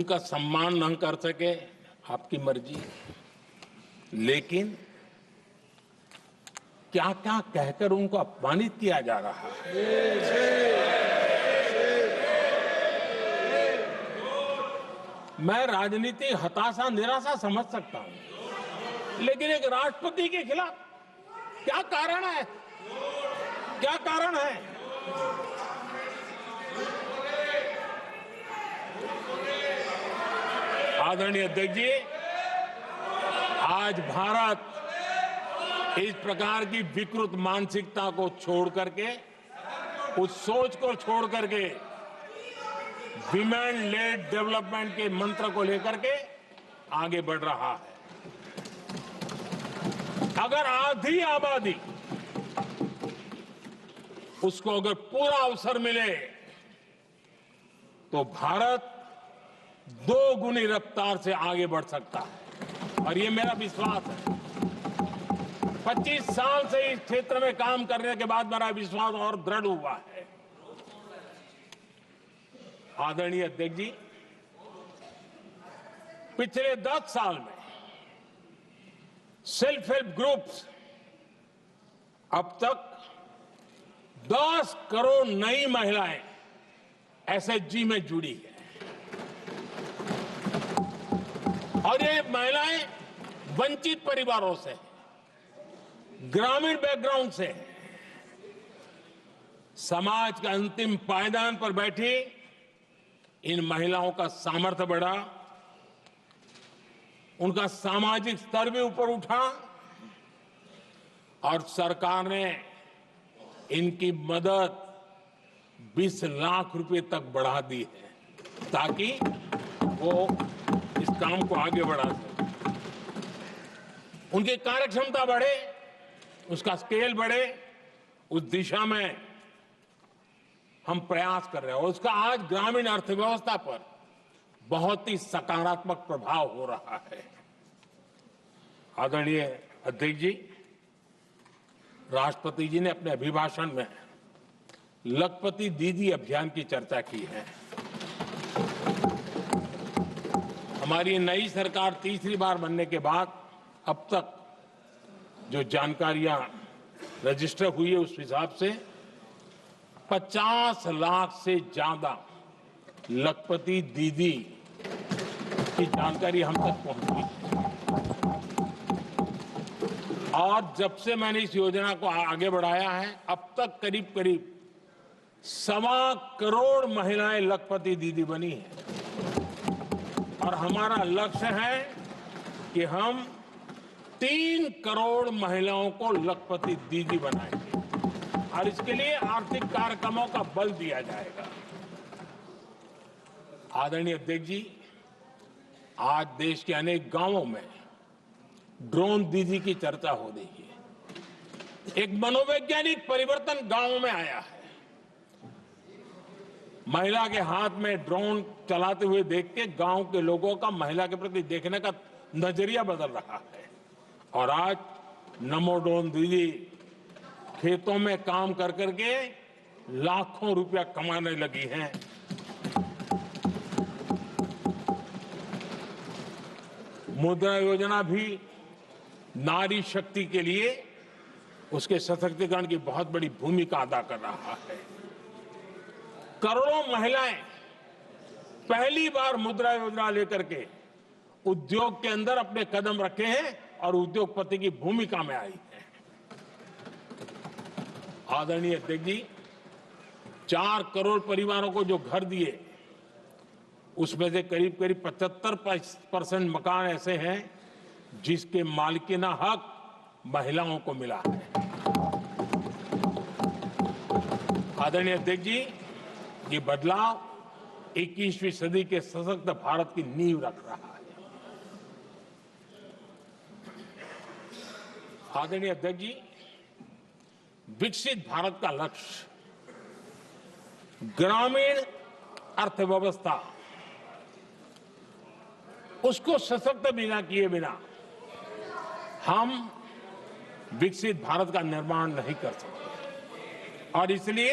उनका सम्मान न कर सके आपकी मर्जी, लेकिन क्या क्या कहकर उनको अपमानित किया जा रहा है। मैं राजनीति हताशा निराशा समझ सकता हूं, लेकिन एक राष्ट्रपति के खिलाफ क्या कारण है? क्या कारण है? आदरणीय अध्यक्ष जी, आज भारत इस प्रकार की विकृत मानसिकता को छोड़ करके, उस सोच को छोड़ करके विमेन लेड डेवलपमेंट के मंत्र को लेकर के आगे बढ़ रहा है। अगर आधी आबादी उसको अगर पूरा अवसर मिले तो भारत 2 गुनी रफ्तार से आगे बढ़ सकता है, और ये मेरा विश्वास है। 25 साल से इस क्षेत्र में काम करने के बाद मेरा विश्वास और दृढ़ हुआ है। आदरणीय अध्यक्ष जी, पिछले 10 साल में सेल्फ हेल्प ग्रुप्स अब तक 10 करोड़ नई महिलाएं एसएचजी में जुड़ी है, और ये महिलाएं वंचित परिवारों से, ग्रामीण बैकग्राउंड से, समाज के अंतिम पायदान पर बैठी इन महिलाओं का सामर्थ्य बढ़ा, उनका सामाजिक स्तर भी ऊपर उठा, और सरकार ने इनकी मदद 20 लाख रुपए तक बढ़ा दी है, ताकि वो इस काम को आगे बढ़ा सके। उनकी कार्यक्षमता बढ़े, उसका स्केल बढ़े, उस दिशा में हम प्रयास कर रहे हैं, और उसका आज ग्रामीण अर्थव्यवस्था पर बहुत ही सकारात्मक प्रभाव हो रहा है। आदरणीय अध्यक्ष जी, राष्ट्रपति जी ने अपने अभिभाषण में लखपति दीदी अभियान की चर्चा की है। हमारी नई सरकार तीसरी बार बनने के बाद अब तक जो जानकारियां रजिस्टर हुई है, उस हिसाब से 50 लाख से ज्यादा लखपति दीदी की जानकारी हम तक पहुंची है। और जब से मैंने इस योजना को आगे बढ़ाया है, अब तक करीब करीब 1.25 करोड़ महिलाएं लखपति दीदी बनी हैं, और हमारा लक्ष्य है कि हम 3 करोड़ महिलाओं को लखपति दीदी बनाएंगे, और इसके लिए आर्थिक कार्यक्रमों का बल दिया जाएगा। आदरणीय अध्यक्ष जी, आज देश के अनेक गांवों में ड्रोन दीदी की चर्चा हो रही है। एक मनोवैज्ञानिक परिवर्तन गांवों में आया है। महिला के हाथ में ड्रोन चलाते हुए देख के गांव के लोगों का महिला के प्रति देखने का नजरिया बदल रहा है, और आज नमो ड्रोन दीदी खेतों में काम कर करके लाखों रुपया कमाने लगी हैं। मुद्रा योजना भी नारी शक्ति के लिए, उसके सशक्तिकरण की बहुत बड़ी भूमिका अदा कर रहा है। करोड़ों महिलाएं पहली बार मुद्रा योजना लेकर के उद्योग के अंदर अपने कदम रखे हैं और उद्योगपति की भूमिका में आई है। आदरणीय अध्यक्ष जी, 4 करोड़ परिवारों को जो घर दिए, उसमें से करीब करीब 75% मकान ऐसे हैं जिसके मालिकाना हक महिलाओं को मिला है। आदरणीय अध्यक्ष जी, ये बदलाव 21वीं सदी के सशक्त भारत की नींव रख रहा है। आदरणीय अध्यक्ष जी, विकसित भारत का लक्ष्य ग्रामीण अर्थव्यवस्था, उसको सशक्त बिना किए बिना हम विकसित भारत का निर्माण नहीं कर सकते, और इसलिए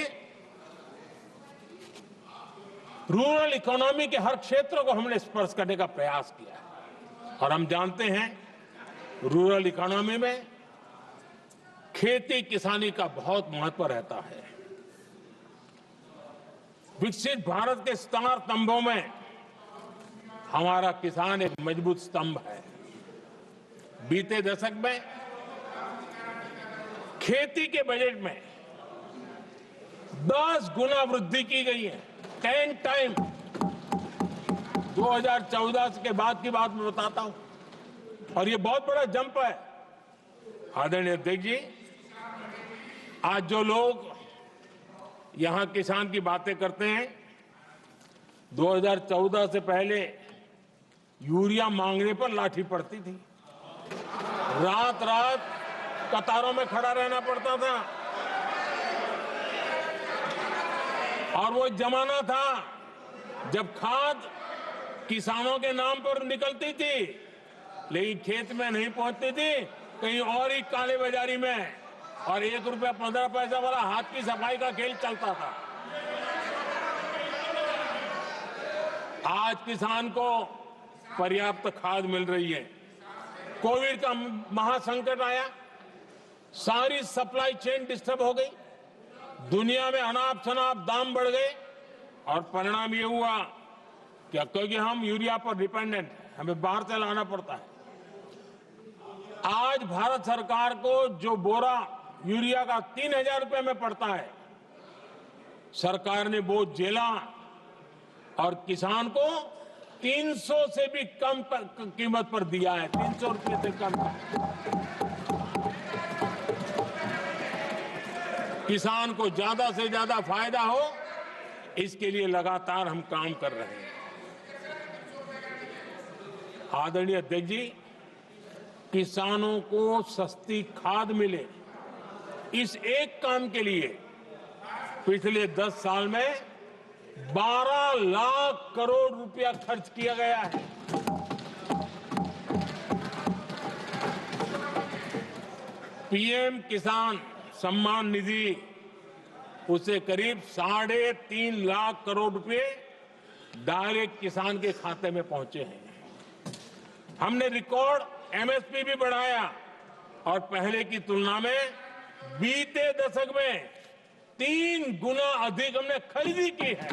रूरल इकोनॉमी के हर क्षेत्र को हमने स्पर्श करने का प्रयास किया है। और हम जानते हैं रूरल इकोनॉमी में खेती किसानी का बहुत महत्व रहता है। विकसित भारत के 4 स्तंभों में हमारा किसान एक मजबूत स्तंभ है। बीते दशक में खेती के बजट में 10 गुना वृद्धि की गई है, 10 टाइम। 2014 के बाद की बात मैं बताता हूं, और ये बहुत बड़ा जंप है। आदरणीय अध्यक्ष जी, आज जो लोग यहां किसान की बातें करते हैं, 2014 से पहले यूरिया मांगने पर लाठी पड़ती थी, रात रात कतारों में खड़ा रहना पड़ता था, और वो जमाना था जब खाद किसानों के नाम पर निकलती थी लेकिन खेत में नहीं पहुंचती थी, कहीं और ही काले बाजारी में, और 1 रुपया 15 पैसा वाला हाथ की सफाई का खेल चलता था। आज किसान को पर्याप्त खाद मिल रही है। कोविड का महासंकट आया, सारी सप्लाई चेन डिस्टर्ब हो गई, दुनिया में अनाप शनाप दाम बढ़ गए, और परिणाम ये हुआ कि क्योंकि हम यूरिया पर डिपेंडेंट हैं, हमें बाहर से लाना पड़ता है। आज भारत सरकार को जो बोरा यूरिया का 3000 रुपए में पड़ता है, सरकार ने वो झेला और किसान को 300 से भी कम कीमत पर दिया है, 300 रुपए से कम। किसान को ज्यादा से ज्यादा फायदा हो, इसके लिए लगातार हम काम कर रहे हैं। आदरणीय अध्यक्ष जी, किसानों को सस्ती खाद मिले, इस एक काम के लिए पिछले 10 साल में 12 लाख करोड़ रुपया खर्च किया गया है। पीएम किसान सम्मान निधि, उसे करीब 3.5 लाख करोड़ रुपए डायरेक्ट किसान के खाते में पहुंचे हैं। हमने रिकॉर्ड एमएसपी भी बढ़ाया, और पहले की तुलना में बीते दशक में 3 गुना अधिक हमने खरीदी की है।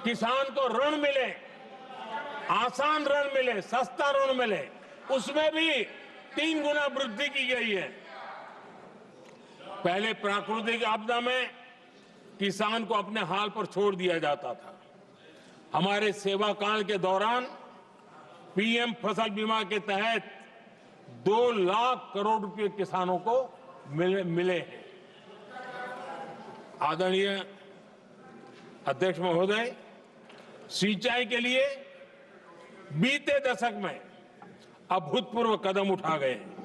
किसान को ऋण मिले, आसान ऋण मिले, सस्ता ऋण मिले, उसमें भी 3 गुना वृद्धि की गई है। पहले प्राकृतिक आपदा में किसान को अपने हाल पर छोड़ दिया जाता था। हमारे सेवा काल के दौरान पीएम फसल बीमा के तहत 2 लाख करोड़ रुपए किसानों को मिले हैं। आदरणीय अध्यक्ष महोदय, सिंचाई के लिए बीते दशक में अभूतपूर्व कदम उठा गए हैं,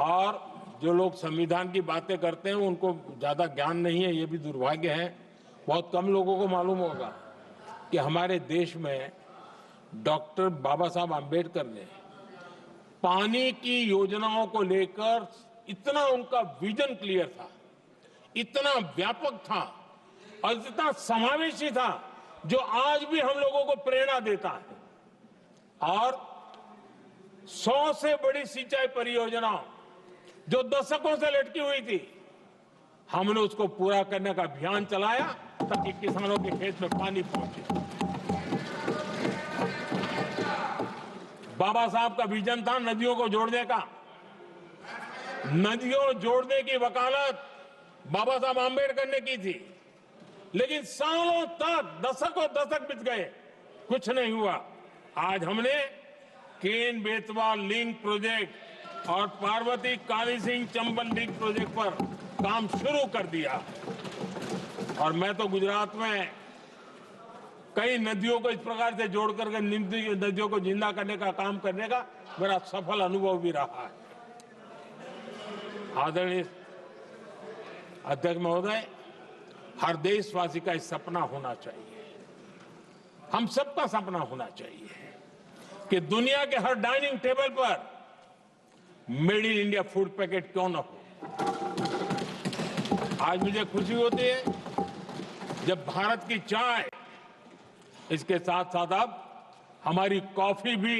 और जो लोग संविधान की बातें करते हैं उनको ज्यादा ज्ञान नहीं है, ये भी दुर्भाग्य है। बहुत कम लोगों को मालूम होगा कि हमारे देश में डॉक्टर बाबा साहब आम्बेडकर ने पानी की योजनाओं को लेकर इतना उनका विजन क्लियर था, इतना व्यापक था और इतना समावेशी था, जो आज भी हम लोगों को प्रेरणा देता है। और 100 से बड़ी सिंचाई परियोजना जो दशकों से लटकी हुई थी, हमने उसको पूरा करने का अभियान चलाया ताकि किसानों के खेत में पानी पहुंचे। बाबा साहब का विजन था नदियों को जोड़ने का। नदियों जोड़ने की वकालत बाबा साहब आम्बेडकर ने की थी, लेकिन सालों तक, दशकों दशक बीत गए, कुछ नहीं हुआ। आज हमने केन बेतवा लिंक प्रोजेक्ट और पार्वती काली सिंह चंबल लिंक प्रोजेक्ट पर काम शुरू कर दिया, और मैं तो गुजरात में कई नदियों को इस प्रकार से जोड़ करके नदियों को जिंदा करने का काम करने का मेरा सफल अनुभव भी रहा है। आदरणीय अध्यक्ष महोदय, हर देशवासी का एक सपना होना चाहिए, हम सबका सपना होना चाहिए कि दुनिया के हर डाइनिंग टेबल पर made in India food packet क्यों न हो। आज मुझे खुशी होती है जब भारत की चाय, इसके साथ साथ अब हमारी कॉफी भी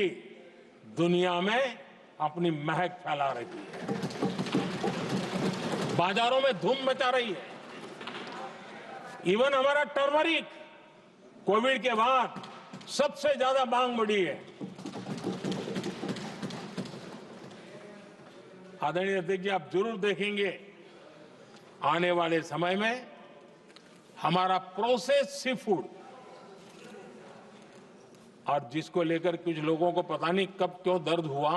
दुनिया में अपनी महक फैला रही है, बाजारों में धूम मचा रही है। इवन हमारा टर्मरिक कोविड के बाद सबसे ज्यादा मांग बढ़ी है। आदरणीय अध्यक्ष जी, आप जरूर देखेंगे आने वाले समय में हमारा प्रोसेस सी फूड, और जिसको लेकर कुछ लोगों को पता नहीं कब क्यों दर्द हुआ,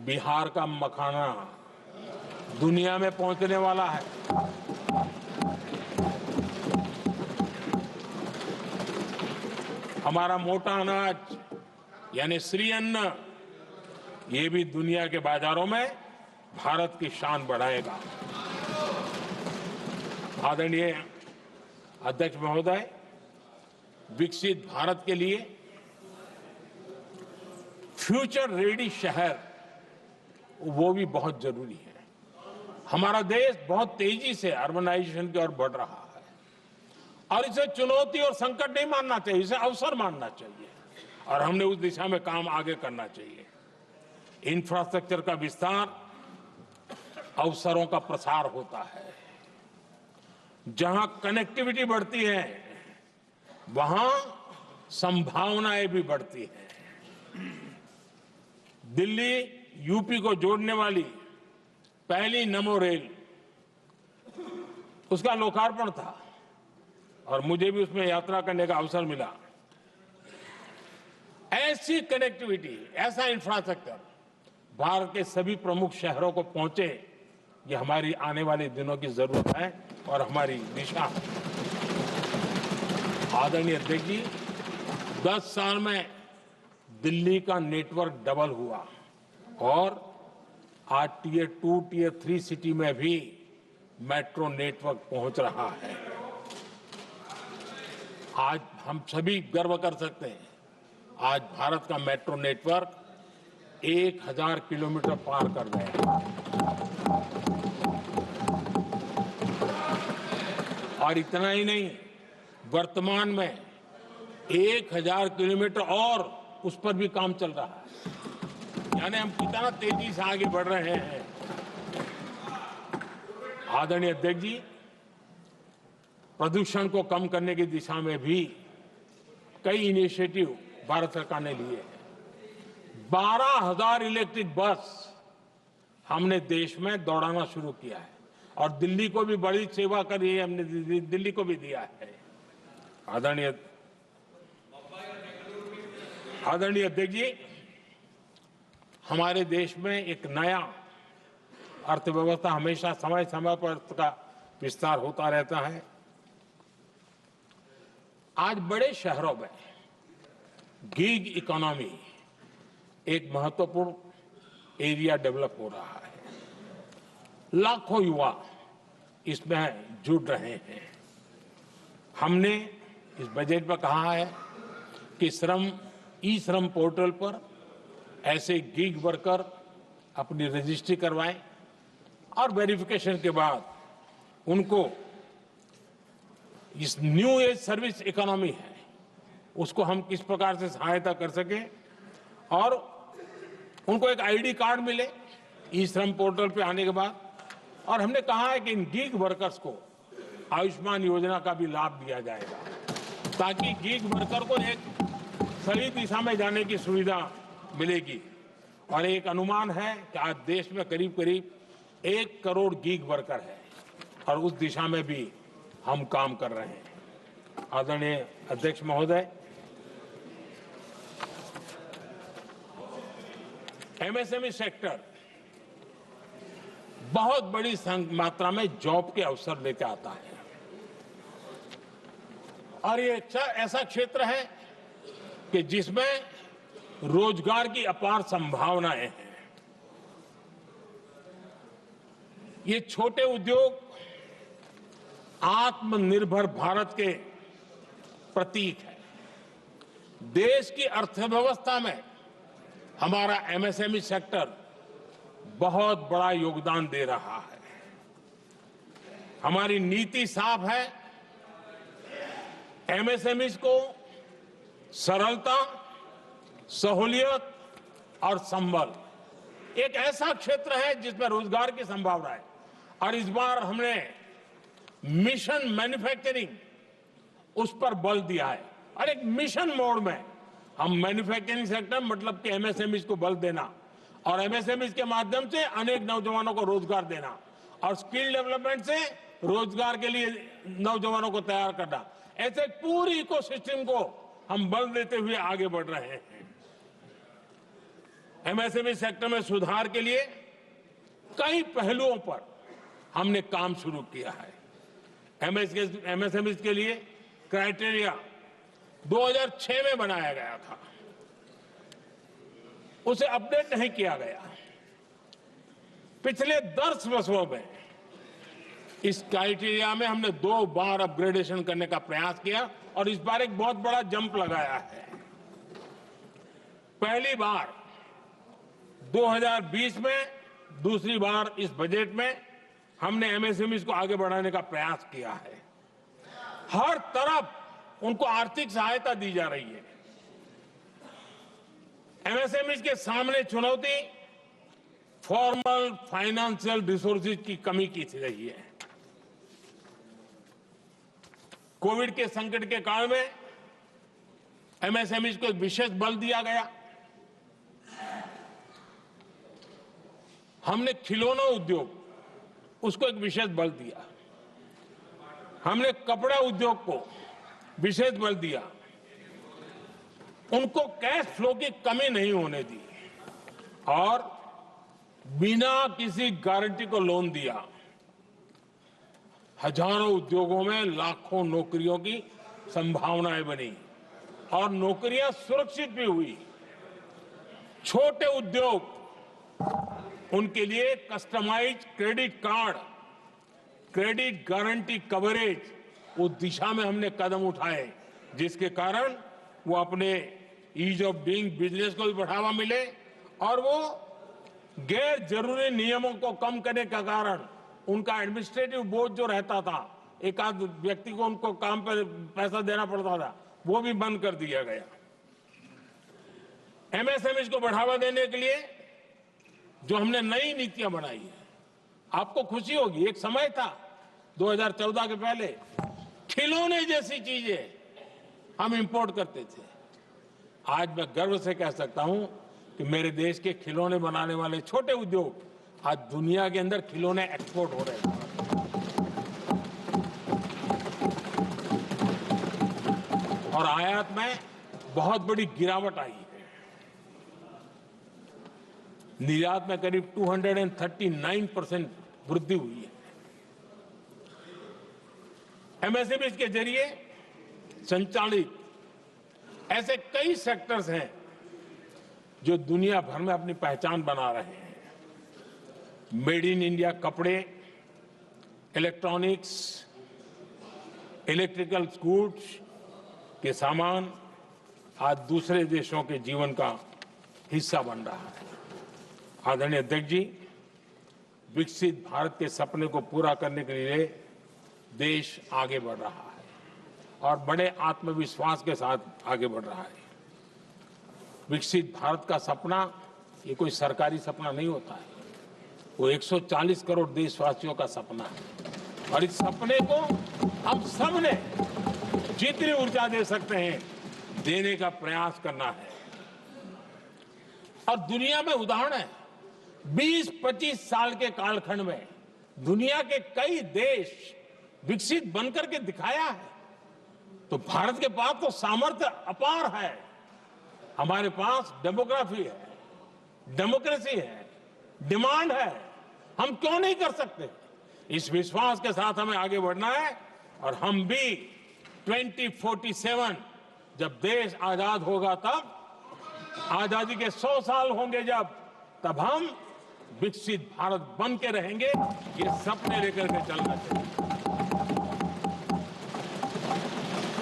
बिहार का मखाना दुनिया में पहुंचने वाला है। हमारा मोटा अनाज यानी श्री अन्न, ये भी दुनिया के बाजारों में भारत की शान बढ़ाएगा। आदरणीय अध्यक्ष महोदय, विकसित भारत के लिए फ्यूचर रेडी शहर वो भी बहुत जरूरी है। हमारा देश बहुत तेजी से अर्बनाइजेशन की ओर बढ़ रहा है और इसे चुनौती और संकट नहीं मानना चाहिए, इसे अवसर मानना चाहिए और हमने उस दिशा में काम आगे करना चाहिए। इंफ्रास्ट्रक्चर का विस्तार अवसरों का प्रसार होता है। जहां कनेक्टिविटी बढ़ती है वहां संभावनाएं भी बढ़ती हैं। दिल्ली यूपी को जोड़ने वाली पहली नमो रेल, उसका लोकार्पण था और मुझे भी उसमें यात्रा करने का अवसर मिला। ऐसी कनेक्टिविटी, ऐसा इंफ्रास्ट्रक्चर भारत के सभी प्रमुख शहरों को पहुंचे, ये हमारी आने वाले दिनों की जरूरत है और हमारी दिशा है। आदरणीय अध्यक्ष जी, 10 साल में दिल्ली का नेटवर्क डबल हुआ और आज टियर 2, टियर 3 सिटी में भी मेट्रो नेटवर्क पहुंच रहा है। आज हम सभी गर्व कर सकते हैं, आज भारत का मेट्रो नेटवर्क 1000 किलोमीटर पार कर गया और इतना ही नहीं, वर्तमान में 1000 किलोमीटर और उस पर भी काम चल रहा है। यानी हम कितना तेजी से आगे बढ़ रहे हैं। आदरणीय अध्यक्ष जी, प्रदूषण को कम करने की दिशा में भी कई इनिशिएटिव भारत सरकार ने लिए हैं। 12,000 इलेक्ट्रिक बस हमने देश में दौड़ाना शुरू किया है और दिल्ली को भी बड़ी सेवा करी है, हमने दिल्ली को भी दिया है। आदरणीय अध्यक्ष जी, हमारे देश में एक नया अर्थव्यवस्था हमेशा समय समय पर इसका विस्तार होता रहता है। आज बड़े शहरों में गिग इकोनॉमी एक महत्वपूर्ण एरिया डेवलप हो रहा है। लाखों युवा इसमें जुड़ रहे हैं। हमने इस बजट में कहा है कि ई श्रम पोर्टल पर ऐसे गिग वर्कर अपनी रजिस्ट्री करवाएं और वेरिफिकेशन के बाद उनको इस न्यू एज सर्विस इकोनॉमी है उसको हम किस प्रकार से सहायता कर सकें और उनको एक आईडी कार्ड मिले ई श्रम पोर्टल पे आने के बाद। और हमने कहा है कि इन गिग वर्कर्स को आयुष्मान योजना का भी लाभ दिया जाएगा ताकि गिग वर्कर को एक सही दिशा में जाने की सुविधा मिलेगी। और एक अनुमान है कि आज देश में करीब करीब 1 करोड़ गिग वर्कर है और उस दिशा में भी हम काम कर रहे हैं। आदरणीय अध्यक्ष महोदय, एमएसएमई सेक्टर बहुत बड़ी मात्रा में जॉब के अवसर लेकर आता है और ये ऐसा क्षेत्र है कि जिसमें रोजगार की अपार संभावनाएं हैं। ये छोटे उद्योग आत्मनिर्भर भारत के प्रतीक है। देश की अर्थव्यवस्था में हमारा एमएसएमई सेक्टर बहुत बड़ा योगदान दे रहा है। हमारी नीति साफ है। एमएसएमईज को सरलता, सहूलियत और संबल, एक ऐसा क्षेत्र है जिसमें रोजगार की संभावना है। और इस बार हमने मिशन मैन्युफैक्चरिंग उस पर बल दिया है और एक मिशन मोड में हम मैन्युफैक्चरिंग सेक्टर मतलब कि एमएसएमईज को बल देना और एमएसएमईज के माध्यम से अनेक नौजवानों को रोजगार देना और स्किल डेवलपमेंट से रोजगार के लिए नौजवानों को तैयार करना, ऐसे पूरी इकोसिस्टम को हम बल देते हुए आगे बढ़ रहे हैं। एमएसएमई सेक्टर में सुधार के लिए कई पहलुओं पर हमने काम शुरू किया है। एमएसएमई के लिए क्राइटेरिया 2006 में बनाया गया था, उसे अपडेट नहीं किया गया। पिछले 10 वर्षों में इस क्राइटेरिया में हमने 2 बार अपग्रेडेशन करने का प्रयास किया और इस बार एक बहुत बड़ा जंप लगाया है। पहली बार 2020 में, दूसरी बार इस बजट में हमने एमएसएमई को आगे बढ़ाने का प्रयास किया है। हर तरफ उनको आर्थिक सहायता दी जा रही है। एमएसएमई के सामने चुनौती फॉर्मल फाइनेंशियल रिसोर्सेज की कमी की रही है। कोविड के संकट के काल में एमएसएमई को एक विशेष बल दिया गया। हमने खिलौना उद्योग उसको एक विशेष बल दिया। हमने कपड़ा उद्योग को विशेष बल दिया। उनको कैश फ्लो की कमी नहीं होने दी और बिना किसी गारंटी को लोन दिया। हजारों उद्योगों में लाखों नौकरियों की संभावनाएं बनी और नौकरियां सुरक्षित भी हुई। छोटे उद्योग, उनके लिए customised credit card, credit guarantee coverage, उस दिशा में हमने कदम उठाए जिसके कारण वो अपने ईज ऑफ डूइंग बिजनेस को भी बढ़ावा मिले और वो गैर जरूरी नियमों को कम करने का कारण उनका एडमिनिस्ट्रेटिव बोझ जो रहता था, एक आध व्यक्ति को उनको काम पर पैसा देना पड़ता था, वो भी बंद कर दिया गया। एमएसएमई को बढ़ावा देने के लिए जो हमने नई नीतियां बनाई है, आपको खुशी होगी, एक समय था 2014 के पहले खिलौने जैसी चीजें हम इंपोर्ट करते थे। आज मैं गर्व से कह सकता हूं कि मेरे देश के खिलौने बनाने वाले छोटे उद्योग आज दुनिया के अंदर खिलौने एक्सपोर्ट हो रहे हैं। और आयात में बहुत बड़ी गिरावट आई है। निर्यात में करीब 239% वृद्धि हुई है। एमएसएमई के जरिए संचालित ऐसे कई सेक्टर्स हैं जो दुनिया भर में अपनी पहचान बना रहे हैं। मेड इन इंडिया कपड़े, इलेक्ट्रॉनिक्स, इलेक्ट्रिकल गुड्स के सामान आज दूसरे देशों के जीवन का हिस्सा बन रहा है। आदरणीय अध्यक्ष जी, विकसित भारत के सपने को पूरा करने के लिए देश आगे बढ़ रहा है और बड़े आत्मविश्वास के साथ आगे बढ़ रहा है। विकसित भारत का सपना ये कोई सरकारी सपना नहीं होता है, वो 140 करोड़ देशवासियों का सपना है और इस सपने को हम सब ने जितनी ऊर्जा दे सकते हैं देने का प्रयास करना है। और दुनिया में उदाहरण है, 20-25 साल के कालखंड में दुनिया के कई देश विकसित बनकर के दिखाया है। तो भारत के पास तो सामर्थ्य अपार है। हमारे पास डेमोग्राफी है, डेमोक्रेसी है, डिमांड है, हम क्यों नहीं कर सकते? इस विश्वास के साथ हमें आगे बढ़ना है और हम भी 2047 जब देश आजाद होगा, तब आजादी के 100 साल होंगे तब हम विकसित भारत बन के रहेंगे। ये सपने लेकर के चलना चाहिए।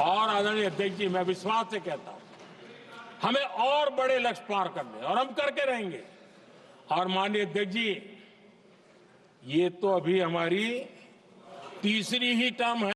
और आदरणीय अध्यक्ष जी, मैं विश्वास से कहता हूं हमें और बड़े लक्ष्य पार करने और हम करके रहेंगे। और माननीय अध्यक्ष जी, ये तो अभी हमारी तीसरी ही टर्म है।